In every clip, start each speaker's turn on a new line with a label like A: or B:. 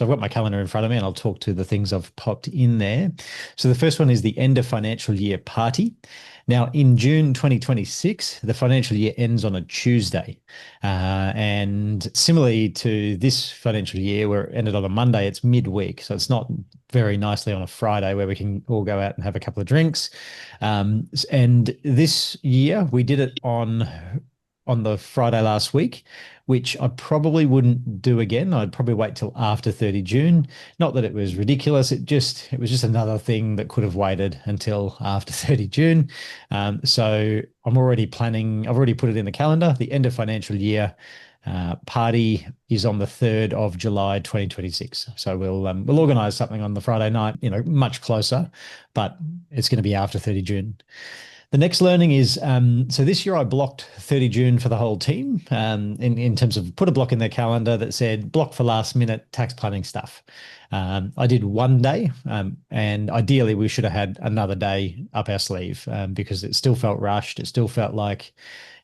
A: So I've got my calendar in front of me and I'll talk to the things I've popped in there. So the first one is the end of financial year party. Now, in June 2026, the financial year ends on a Tuesday. And similarly to this financial year, where it ended on a Monday, it's midweek. So it's not very nicely on a Friday where we can all go out and have a couple of drinks. And this year we did it on the Friday last week, which I probably wouldn't do again. I'd probably wait till after 30 June. Not that it was ridiculous. It was just another thing that could have waited until after 30 June. So I'm already planning, I've already put it in the calendar. The end of financial year party is on the 3rd of July 2026. So we'll organise something on the Friday night, much closer, but it's going to be after 30 June. The next learning is, so this year I blocked 30 June for the whole team in terms of put a block in their calendar that said block for last minute tax planning stuff. I did one day and ideally we should have had another day up our sleeve because it still felt rushed. It still felt like,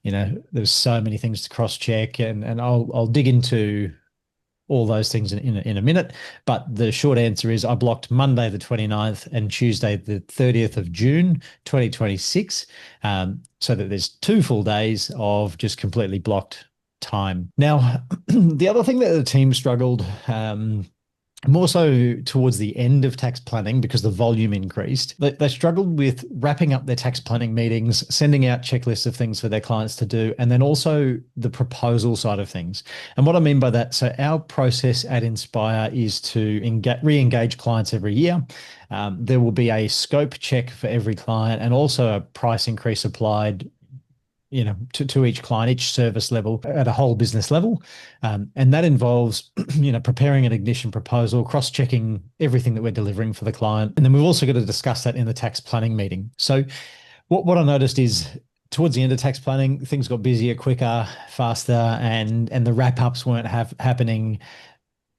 A: there's so many things to cross check and I'll dig into all those things in a minute. But the short answer is I blocked Monday the 29th and Tuesday the 30th of June 2026 so that there's 2 full days of just completely blocked time. Now, the other thing that the team struggled more so towards the end of tax planning because the volume increased. They struggled with wrapping up their tax planning meetings, sending out checklists of things for their clients to do, and then also the proposal side of things. And what I mean by that, so our process at Inspire is to re-engage clients every year. There will be a scope check for every client and also a price increase applied to each client, each service level at a whole business level. And that involves, preparing an ignition proposal, cross-checking everything that we're delivering for the client. And then we've also got to discuss that in the tax planning meeting. So what I noticed is towards the end of tax planning, things got busier, quicker, faster, and the wrap-ups weren't happening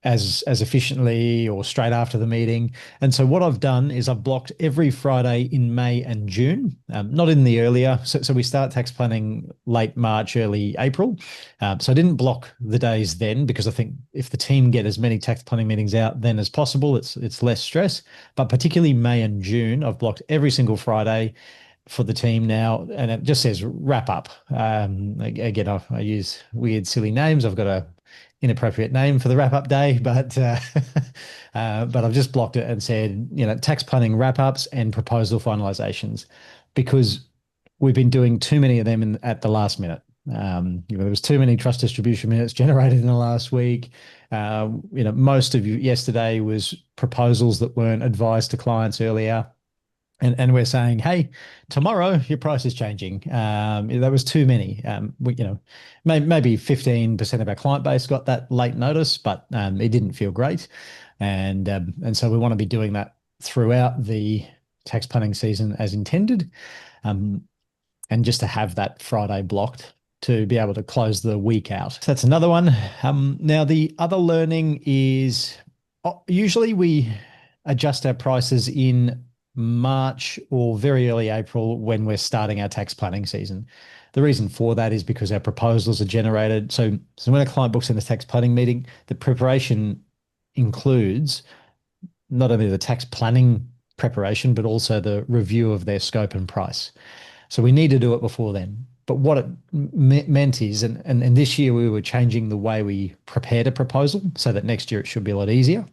A: as efficiently or straight after the meeting. And so what I've done is I've blocked every Friday in May and June, not in the earlier. So we start tax planning late March, early April. So I didn't block the days then because I think if the team get as many tax planning meetings out then as possible, it's less stress. But particularly May and June, I've blocked every single Friday for the team now, and it just says wrap up. Again, I use weird, silly names. I've got a inappropriate name for the wrap up day, but I've just blocked it and said, tax planning wrap ups and proposal finalizations, because we've been doing too many of them at the last minute. There was too many trust distribution minutes generated in the last week. Most of yesterday was proposals that weren't advised to clients earlier. And we're saying, hey, tomorrow your price is changing. That was too many. Maybe 15% of our client base got that late notice, but it didn't feel great. And so we want to be doing that throughout the tax planning season as intended, and just to have that Friday blocked to be able to close the week out. So that's another one. Now, the other learning is usually we adjust our prices in March or very early April when we're starting our tax planning season. The reason for that is because our proposals are generated. So when a client books in the tax planning meeting, the preparation includes not only the tax planning preparation, but also the review of their scope and price. So we need to do it before then. But what it meant is, and this year we were changing the way we prepared a proposal so that next year it should be a lot easier.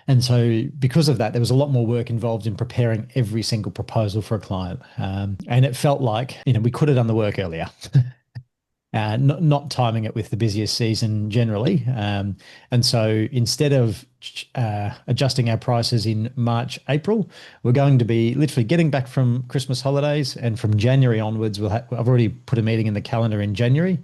A: And so because of that, there was a lot more work involved in preparing every single proposal for a client. And it felt like, we could have done the work earlier, not timing it with the busiest season generally. And so instead of adjusting our prices in March, April, we're going to be literally getting back from Christmas holidays. And from January onwards, I've already put a meeting in the calendar in January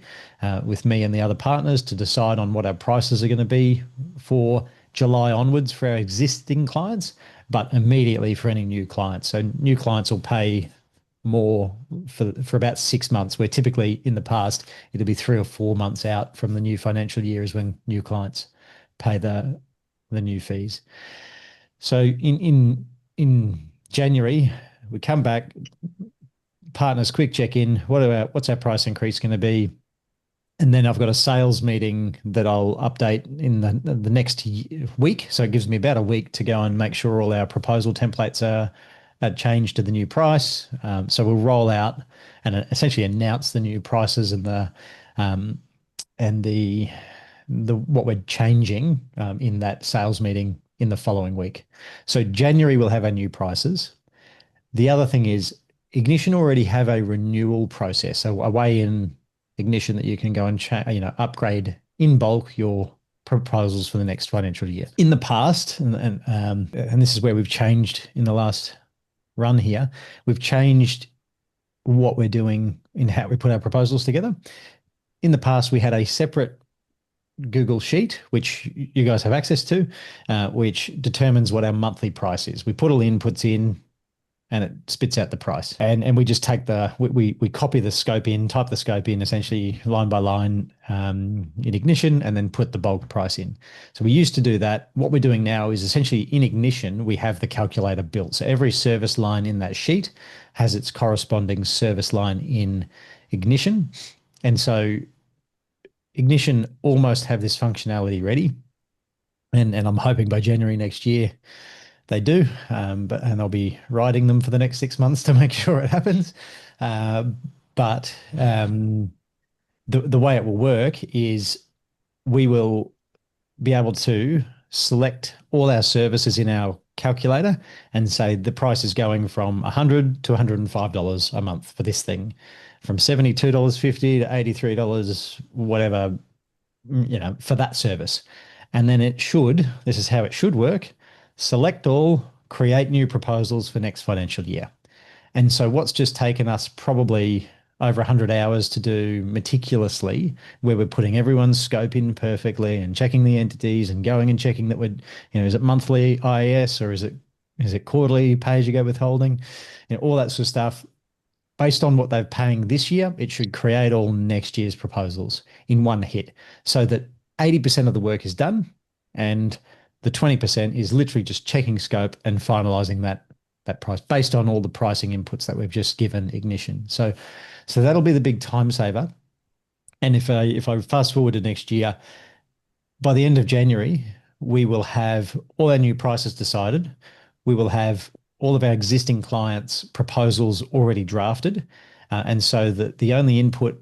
A: with me and the other partners to decide on what our prices are going to be for July onwards for our existing clients, but immediately for any new clients. So new clients will pay more for about 6 months, where typically in the past it'll be 3 or 4 months out from the new financial year is when new clients pay the new fees. So in January we come back, partners quick check in. What's our price increase going to be? And then I've got a sales meeting that I'll update in the next week. So it gives me about a week to go and make sure all our proposal templates are changed to the new price. So we'll roll out and essentially announce the new prices um, and the what we're changing in that sales meeting in the following week. So January we'll have our new prices. The other thing is Ignition already have a renewal process, so a way in Ignition that you can go and upgrade in bulk your proposals for the next financial year. In the past, and this is where we've changed in the last run here, we've changed what we're doing in how we put our proposals together. In the past, we had a separate Google Sheet, which you guys have access to, which determines what our monthly price is. We put all the inputs in and it spits out the price. And we just take we copy the scope in, type the scope in essentially line by line in Ignition, and then put the bulk price in. So we used to do that. What we're doing now is essentially in Ignition, we have the calculator built. So every service line in that sheet has its corresponding service line in Ignition. And so Ignition almost have this functionality ready. And I'm hoping by January next year, they do, and I'll be riding them for the next 6 months to make sure it happens. But the way it will work is we will be able to select all our services in our calculator and say the price is going from $100 to $105 a month for this thing, from $72.50 to $83, whatever, for that service. And then this is how it should work. Select all, create new proposals for next financial year. And so what's just taken us probably over 100 hours to do meticulously, where we're putting everyone's scope in perfectly and checking the entities and going and checking that is it monthly IAS or is it quarterly pay-as-you-go withholding, all that sort of stuff. Based on what they're paying this year, it should create all next year's proposals in one hit so that 80% of the work is done and the 20% is literally just checking scope and finalizing that price based on all the pricing inputs that we've just given Ignition. So that'll be the big time saver. And if I fast forward to next year, by the end of January, we will have all our new prices decided. We will have all of our existing clients' proposals already drafted. And so the only input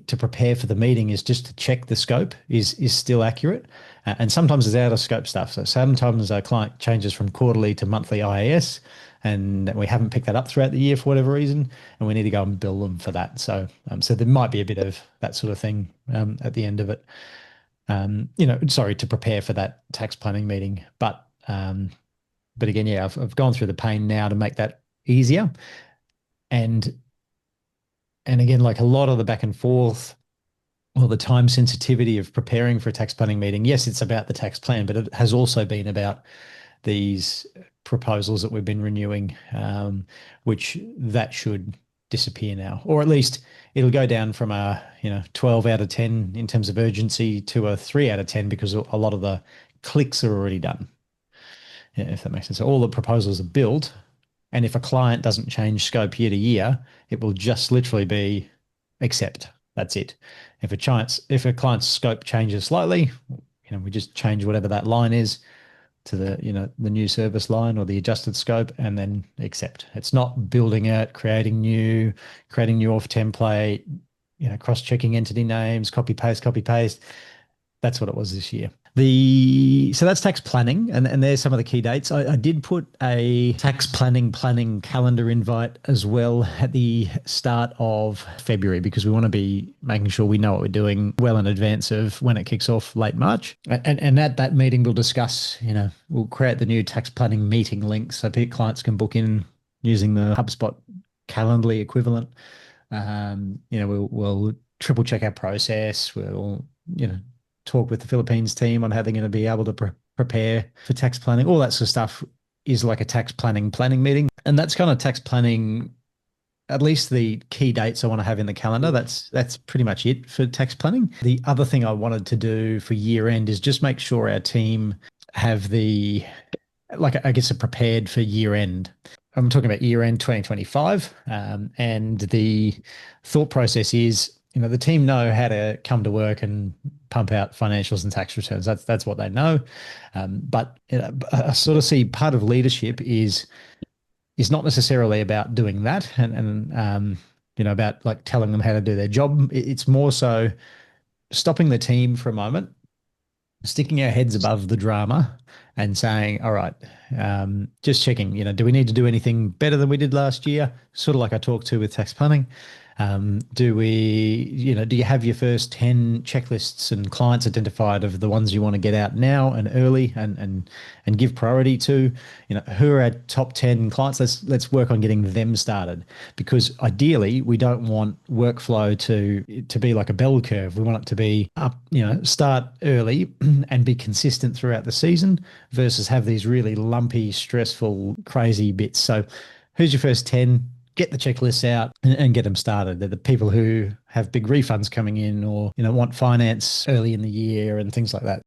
A: to prepare for the meeting is just to check the scope is still accurate. And sometimes it's out of scope stuff. So sometimes our client changes from quarterly to monthly IAS and we haven't picked that up throughout the year for whatever reason, and we need to go and bill them for that. So there might be a bit of that sort of thing at the end of it, to prepare for that tax planning meeting. But again, yeah, I've gone through the pain now to make that easier. And again, like a lot of the back and forth or the time sensitivity of preparing for a tax planning meeting, yes, it's about the tax plan, but it has also been about these proposals that we've been renewing, which that should disappear now, or at least it'll go down from a 12 out of 10 in terms of urgency to a 3 out of 10 because a lot of the clicks are already done, if that makes sense. So all the proposals are built. And if a client doesn't change scope year to year, it will just literally be accept. That's it. If a client's scope changes slightly, we just change whatever that line is to the new service line or the adjusted scope and then accept. It's not building it, creating new off template, cross-checking entity names, copy paste. That's what it was this year. So that's tax planning, and there's some of the key dates. I did put a tax planning calendar invite as well at the start of February because we want to be making sure we know what we're doing well in advance of when it kicks off late March. And at that meeting, we'll discuss, we'll create the new tax planning meeting links so clients can book in using the HubSpot Calendly equivalent. We'll triple check our process. We'll, talk with the Philippines team on how they're going to be able to prepare for tax planning. All that sort of stuff is like a tax planning meeting. And that's kind of tax planning, at least the key dates I want to have in the calendar. That's pretty much it for tax planning. The other thing I wanted to do for year end is just make sure our team have are prepared for year end. I'm talking about year end 2025. And the thought process is the team know how to come to work and pump out financials and tax returns. That's what they know. But I sort of see part of leadership is not necessarily about doing that and about like telling them how to do their job. It's more so stopping the team for a moment, sticking our heads above the drama and saying, all right, just checking, do we need to do anything better than we did last year? Sort of like I talked to with tax planning. Do you have your first 10 checklists and clients identified of the ones you want to get out now and early and give priority to, who are our top 10 clients? Let's work on getting them started, because ideally we don't want workflow to be like a bell curve. We want it to be up, start early and be consistent throughout the season versus have these really lumpy, stressful, crazy bits. So who's your first 10? Get the checklists out and get them started. They're the people who have big refunds coming in or, want finance early in the year and things like that.